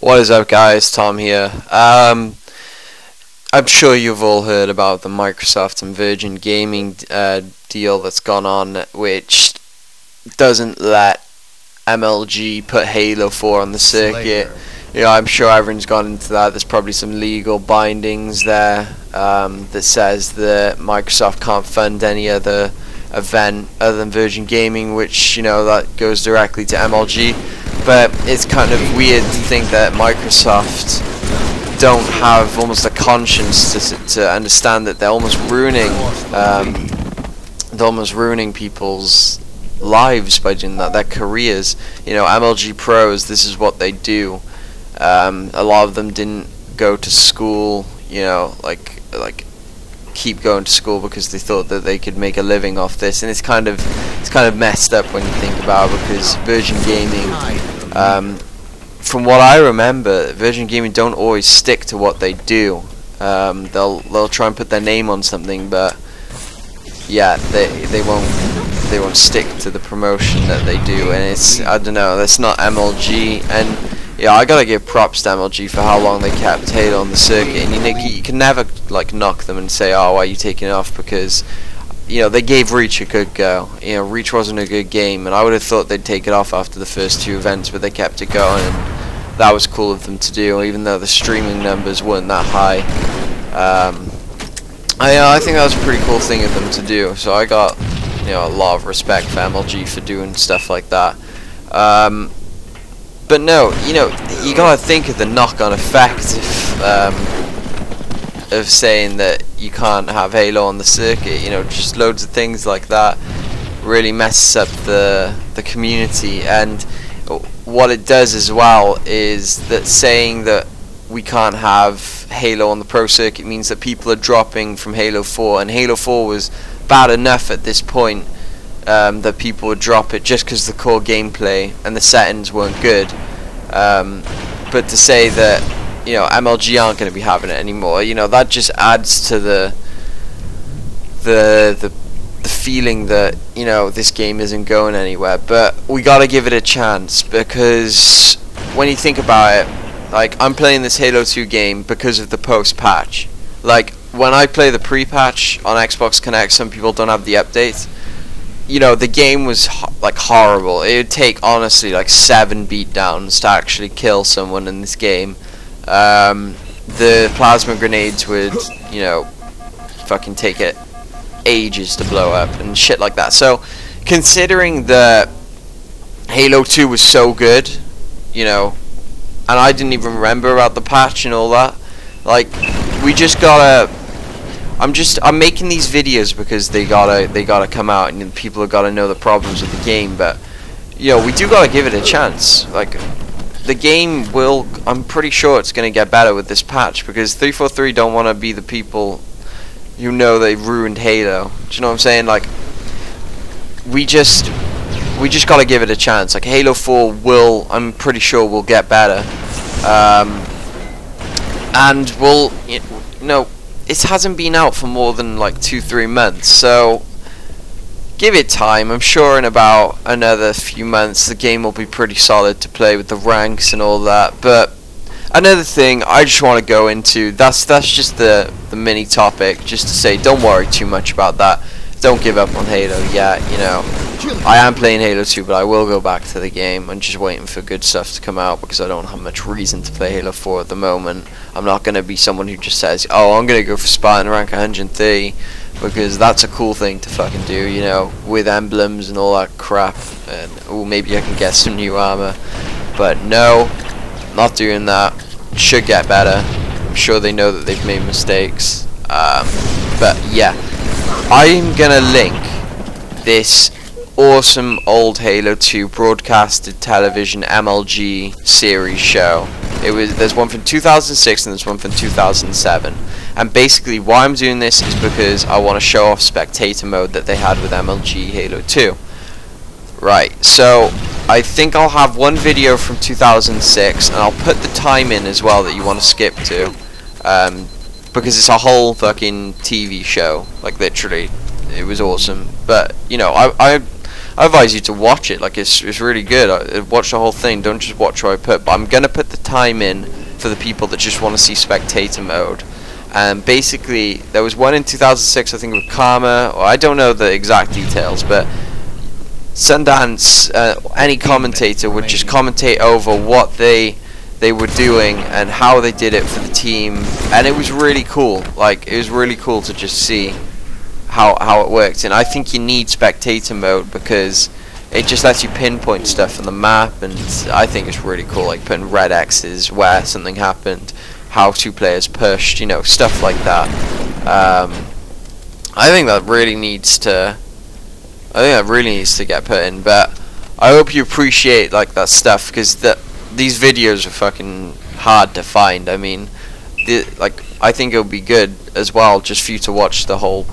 What is up, guys? Tom here. I'm sure you've all heard about the Microsoft and Virgin Gaming deal that's gone on, which doesn't let MLG put Halo 4 on the circuit. You know, I'm sure everyone's gone into that. There's probably some legal bindings there that says that Microsoft can't fund any other event other than Virgin Gaming, which, you know, that goes directly to MLG. But it's kind of weird to think that Microsoft don't have almost a conscience to understand that they're almost ruining people's lives by doing that, their careers. You know, MLG pros, this is what they do. A lot of them didn't go to school, you know, like keep going to school because they thought that they could make a living off this, and it's kind of messed up when you think about it, because Virgin Gaming, from what I remember, Virgin Gaming don't always stick to what they do. They'll try and put their name on something, but yeah, they won't stick to the promotion that they do, and it's, I don't know, that's not MLG. And yeah, I gotta give props to MLG for how long they kept Halo on the circuit, and you can never like knock them and say, oh, why are you taking it off, because, you know, they gave Reach a good go. You know, Reach wasn't a good game, and I would have thought they'd take it off after the first two events, but they kept it going, and that was cool of them to do, even though the streaming numbers weren't that high. I think that was a pretty cool thing of them to do, so I got, you know, a lot of respect for MLG for doing stuff like that. But no, you know, you gotta think of the knock-on effect of saying that you can't have Halo on the circuit. You know, just loads of things like that really messes up the community. And what it does as well is that saying that we can't have Halo on the pro circuit means that people are dropping from Halo 4, and Halo 4 was bad enough at this point that people would drop it just because the core gameplay and the settings weren't good. But to say that, you know, MLG aren't going to be having it anymore, you know, that just adds to the feeling that, you know, this game isn't going anywhere. But we got to give it a chance, because when you think about it, like, I'm playing this Halo 2 game because of the post-patch. Like, when I play the pre-patch on Xbox Connect, some people don't have the updates. You know, the game was like horrible. It would take, honestly, like 7 beatdowns to actually kill someone in this game. The plasma grenades would, you know, fucking take it ages to blow up and shit like that. So, considering that Halo 2 was so good, you know, and I didn't even remember about the patch and all that, like, we just gotta... I'm making these videos because they gotta come out, and people have gotta know the problems with the game. But, you know, we do gotta give it a chance. Like, the game will, I'm pretty sure it's gonna get better with this patch, because 343 don't want to be the people who know they ruined Halo. Do you know what I'm saying? Like, we just gotta give it a chance. Like, Halo 4 will, I'm pretty sure, will get better, and will, you know, it hasn't been out for more than like 2-3 months, so give it time. I'm sure in about another few months the game will be pretty solid to play with the ranks and all that. But another thing I just want to go into, that's just the mini topic, just to say, don't worry too much about that. Don't give up on Halo yet. You know, I am playing Halo 2, but I will go back to the game. I'm just waiting for good stuff to come out, because I don't have much reason to play Halo 4 at the moment. I'm not going to be someone who just says, oh, I'm going to go for Spartan rank 130, because that's a cool thing to fucking do, you know, with emblems and all that crap. And, oh, maybe I can get some new armor. But no, not doing that. Should get better. I'm sure they know that they've made mistakes. But yeah, I'm gonna link this awesome old Halo 2 broadcasted television MLG series show. There's one from 2006 and there's one from 2007. And basically why I'm doing this is because I want to show off Spectator mode that they had with MLG Halo 2. Right, so I think I'll have one video from 2006, and I'll put the time in as well that you want to skip to, because it's a whole fucking TV show, like literally. It was awesome. But, you know, I advise you to watch it. Like it's really good. Watch the whole thing. Don't just watch what I put. But I'm gonna put the time in for the people that just want to see spectator mode. And basically, there was one in 2006, I think, with Karma. Or I don't know the exact details, but Sundance, any commentator would just commentate over what they were doing and how they did it for the team, and it was really cool. Like, it was really cool to just see how it worked. And I think you need spectator mode because it just lets you pinpoint stuff on the map, and I think it's really cool, like putting red X's where something happened, how two players pushed, you know, stuff like that. I think that really needs to get put in, but I hope you appreciate like that stuff, because these videos are fucking hard to find. I mean, I think it would be good as well just for you to watch the whole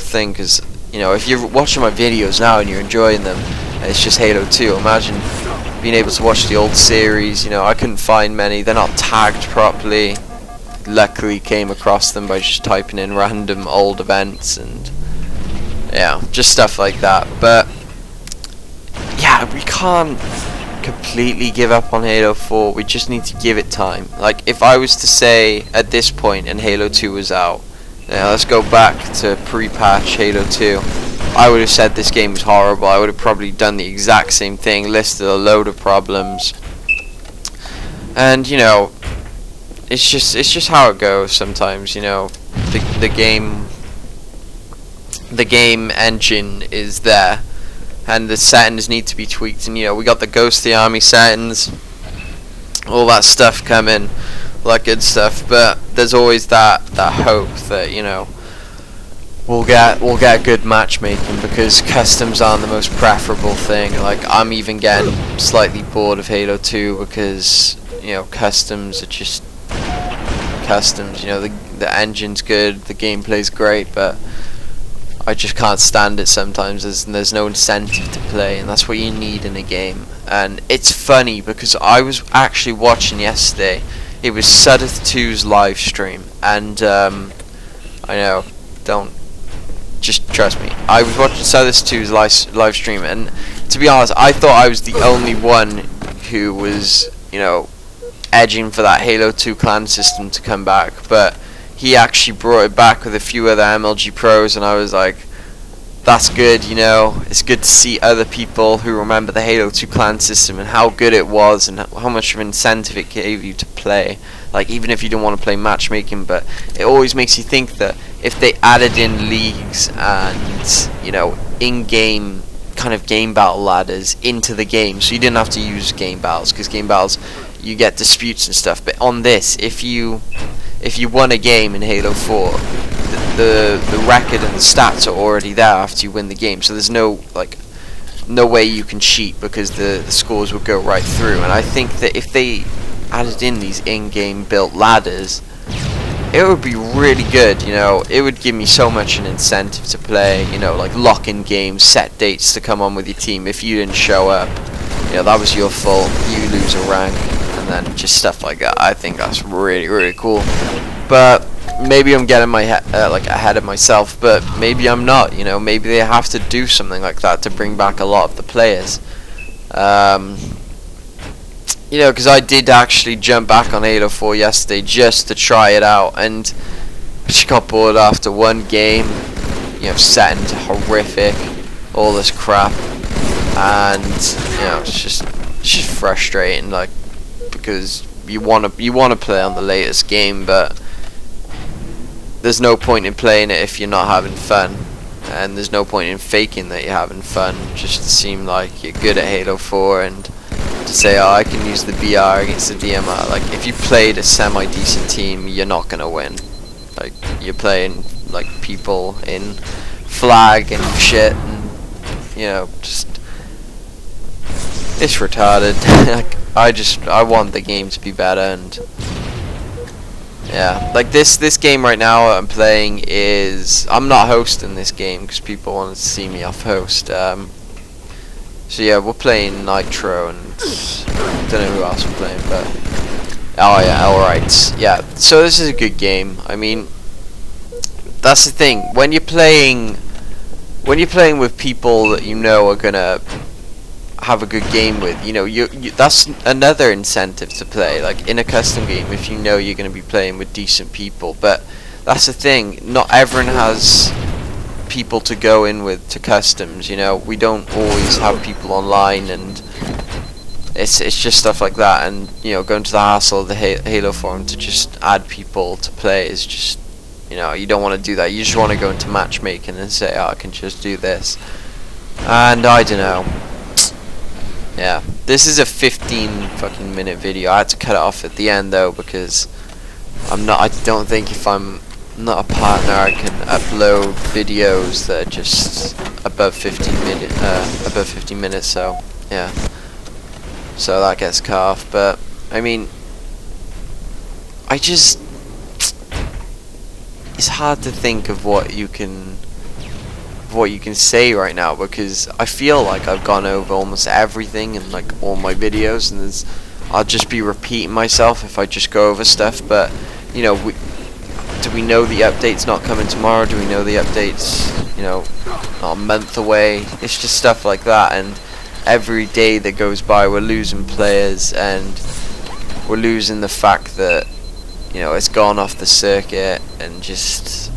thing, because you know, if you're watching my videos now and you're enjoying them and it's just Halo 2, imagine being able to watch the old series. You know, I couldn't find many, they're not tagged properly. Luckily came across them by just typing in random old events, and yeah, just stuff like that. But yeah, we can't completely give up on Halo 4. We just need to give it time. Like, if I was to say at this point and Halo 2 was out, now let's go back to pre-patch Halo 2, I would have said this game was horrible. I would have probably done the exact same thing, listed a load of problems, and you know, it's just how it goes sometimes. You know, the game engine is there, and the settings need to be tweaked. And you know, we got the Ghost of the Army settings, all that stuff coming, all that good stuff. But there's always that hope that, you know, we'll get good matchmaking, because customs aren't the most preferable thing. Like, I'm even getting slightly bored of Halo 2 because, you know, customs are just customs. You know, the engine's good, the gameplay's great, but I just can't stand it sometimes. There's no incentive to play, and that's what you need in a game. And it's funny because I was actually watching yesterday, it was Sudeth 2's live stream, and I know, just trust me, I was watching Sudeth 2's live stream, and to be honest, I thought I was the only one who was, you know, edging for that Halo 2 clan system to come back, but he actually brought it back with a few other MLG pros, and I was like, that's good. You know, it's good to see other people who remember the Halo 2 clan system and how good it was and how much of an incentive it gave you to play. Like, even if you don't want to play matchmaking, but it always makes you think that if they added in leagues and, you know, in-game kind of game battle ladders into the game, so you didn't have to use game battles, because game battles you get disputes and stuff, but on this, if you won a game in Halo 4, the record and the stats are already there after you win the game, so there's no way you can cheat, because the scores would go right through. And I think that if they added in these in-game built ladders, it would be really good. You know, it would give me so much an incentive to play. You know, like lock-in games, set dates to come on with your team. If you didn't show up, you know, that was your fault, you lose a rank, and then just stuff like that. I think that's really, really cool. But maybe I'm getting my ahead of myself, but maybe I'm not. You know, maybe they have to do something like that to bring back a lot of the players. You know, because I did actually jump back on Halo 4 yesterday just to try it out, and I just got bored after one game. You know, settings horrific, all this crap, and you know, it's just frustrating. Like, because you wanna play on the latest game, but there's no point in playing it if you're not having fun, and there's no point in faking that you're having fun just to seem like you're good at Halo 4 and to say, oh, I can use the BR against the DMR. Like, if you played a semi-decent team, you're not gonna win. Like, you're playing like people in flag and shit, and you know, just it's retarded. Like, I want the game to be better, and yeah, like this game right now I'm playing is, I'm not hosting this game because people wanted to see me off host. So yeah, we're playing Nitro, and I don't know who else we're playing, but oh yeah, alright, yeah. So this is a good game. I mean, that's the thing, when you're playing when you're playing with people that you know are gonna have a good game with, you know, that's another incentive to play. Like in a custom game, if you know you're gonna be playing with decent people. But that's the thing, not everyone has people to go in with to customs, you know. We don't always have people online, and it's just stuff like that. And you know, going to the hassle of the Halo forum to just add people to play is just, you know, you don't want to do that. You just want to go into matchmaking and say, oh, I can just do this. And I don't know. Yeah, this is a 15 fucking minute video. I had to cut it off at the end though, because I don't think if I'm not a partner I can upload videos that are just above 15 minutes, so yeah. So that gets cut off. But I mean, it's hard to think of what you can say right now, because I feel like I've gone over almost everything in like all my videos, and I'll just be repeating myself if I just go over stuff. But you know, do we know the update's not coming tomorrow? Do we know the update's, you know, not a month away? It's just stuff like that, and every day that goes by we're losing players, and we're losing the fact that, you know, it's gone off the circuit, and just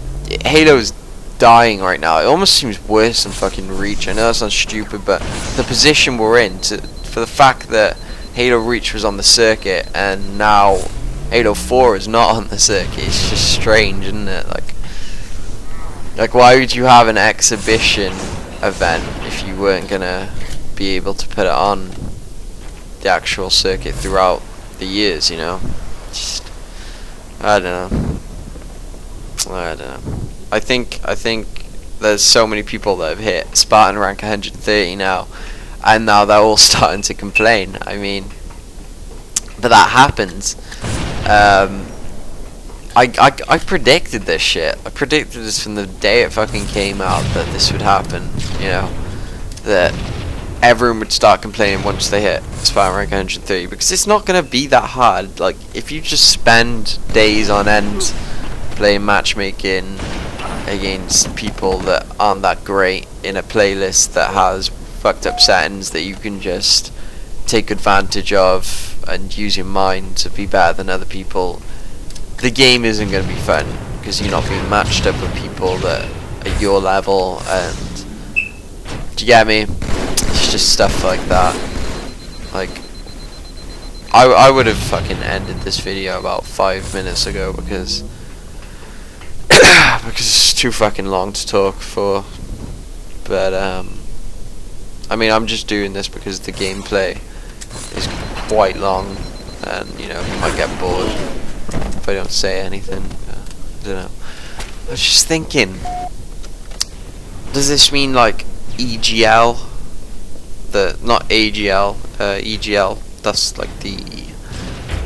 Halo's dying right now. It almost seems worse than fucking Reach. I know that sounds stupid, but the position we're in, for the fact that Halo Reach was on the circuit and now Halo 4 is not on the circuit, it's just strange, isn't it? Like why would you have an exhibition event if you weren't gonna be able to put it on the actual circuit throughout the years, you know? Just, I don't know. I think there's so many people that have hit Spartan rank 130 now, and now they're all starting to complain. I mean, but that happens. I predicted this shit. I predicted this from the day it fucking came out, that this would happen, you know, that everyone would start complaining once they hit Spartan rank 130, because it's not gonna be that hard. Like, if you just spend days on end playing matchmaking against people that aren't that great in a playlist that has fucked up settings that you can just take advantage of and use your mind to be better than other people, the game isn't going to be fun, because you're not being matched up with people that are your level. And do you get me? It's just stuff like that. Like, I would have fucking ended this video about 5 minutes ago, because it's too fucking long to talk for. But I mean, I'm just doing this because the gameplay is quite long, and you know, you might get bored if I don't say anything. I don't know. I was just thinking, does this mean like EGL, not AGL, EGL, that's like the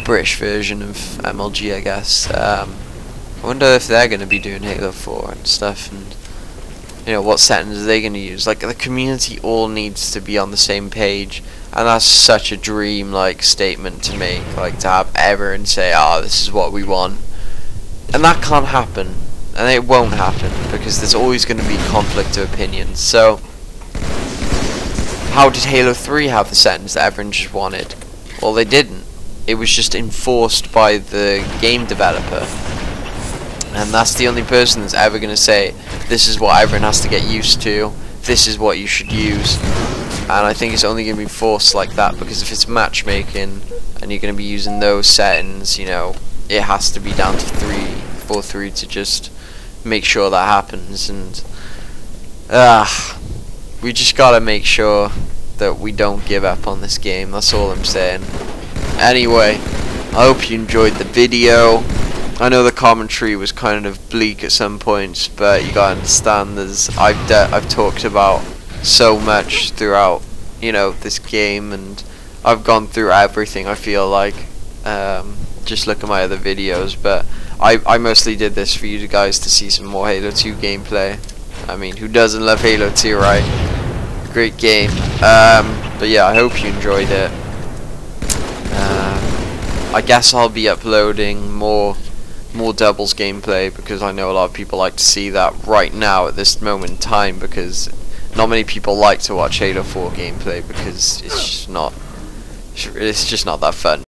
British version of MLG, I guess. I wonder if they're going to be doing Halo 4 and stuff, and you know, what settings are they going to use? Like, the community all needs to be on the same page, and that's such a dream like statement to make, like to have everyone say, oh, this is what we want, and that can't happen, and it won't happen, because there's always going to be conflict of opinions. So how did Halo 3 have the settings that everyone just wanted? Well, they didn't. It was just enforced by the game developer. And that's the only person that's ever going to say, this is what everyone has to get used to, this is what you should use. And I think it's only going to be forced like that, because if it's matchmaking and you're going to be using those settings, you know, it has to be down to 3-4-3 to just make sure that happens. And we just got to make sure that we don't give up on this game, that's all I'm saying. Anyway, I hope you enjoyed the video. I know the commentary was kind of bleak at some points, but you gotta understand, I've talked about so much throughout, you know, this game, and I've gone through everything, I feel like. Just look at my other videos, but I mostly did this for you guys to see some more Halo 2 gameplay. I mean, who doesn't love Halo 2, right? Great game. But yeah, I hope you enjoyed it. I guess I'll be uploading more more doubles gameplay, because I know a lot of people like to see that right now at this moment in time, because not many people like to watch Halo 4 gameplay because it's just not that fun.